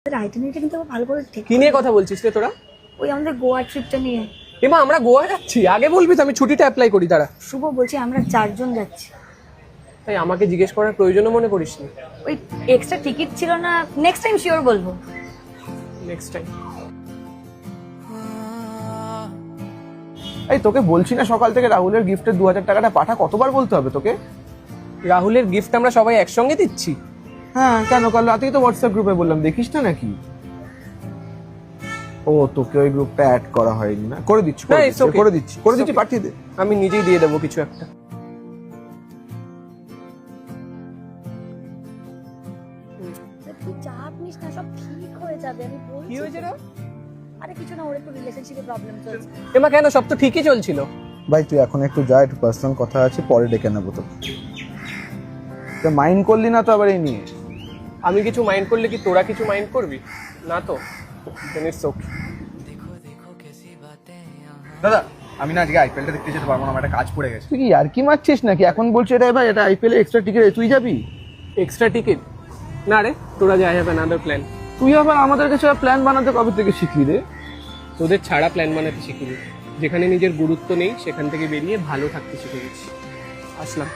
আইটেনিটা কিন্তু ভালো করে ঠিক কি নিয়ে কথা বলছিস রে তোরা? ওই আমাদের গোয়া ট্রিপটা নিয়ে। এমা আমরা গোয়া যাচ্ছি, আগে বলবি তো আমি ছুটিটা অ্যাপ্লাই করি। তারা শুভ বলছি আমরা 4 জন যাচ্ছি। তাই আমাকে জিজ্ঞেস করার প্রয়োজনও মনে করিসনি? ওই এক্সট্রা টিকিট ছিল না, নেক্সট টাইম শিওর বলবো। Next time. এই তোকে বলছি না সকাল থেকে রাহুলের গিফটের 2000 টাকাটা পাঠা, কতবার বলতে হবে তোকে? রাহুলের গিফট আমরা সবাই একসঙ্গে দিচ্ছি? হ্যাঁ কেন, কাল রাতেই তো হোয়াটসঅ্যাপ গ্রুপে বললাম, দেখিস না নাকি? ও তোকে ওই গ্রুপটা অ্যাড করা হয়নি না? করে দিচ্ছি না, it's okay. করে দিচ্ছি It's okay. পাঠিয়ে দে। আমি নিজেই দিয়ে দেবো কিছু একটা। তুই চাপ নিস না, সব ঠিক হয়ে যাবে, আমি বলছি। কি হয়েছে রে? আরে কিছু না, ওর একটু রিলেশনশিপে প্রবলেম চলছে। এমা কেন, সব তো ঠিকই চলছিল। ভাই তুই এখন একটু যা, একটু পার্সোনাল কথা আছে, পরে ডেকে নেবো তোকে। তুই মাইন্ড করলি না তো আবার এই নিয়ে? আমি কিছু মাইন্ড করলে কি তোরা কিছু মাইন্ড করবি? না তো, then it's okay. দাদা আমি না আজকে আইপিএলটা দেখতে যেতে পারবো না, আমার একটা কাজ পড়ে গেছে। তুই কি আর কি মারছিস নাকি? এখন বলছি এটা ভাই, এটা আইপিএল এক্সট্রা টিকিট, তুই যাবি? Extra ticket? না রে, তোরা যাই হবে আনাদার প্ল্যান। তুই আবার আমাদের কাছে প্ল্যান বানাতে কবে থেকে শিখলি রে? তোদের ছাড়া প্ল্যান বানাতে শিখিনি। যেখানে নিজের গুরুত্ব নেই সেখান থেকে বেরিয়ে ভালো থাকতে শিখে গেছি। আসলাম।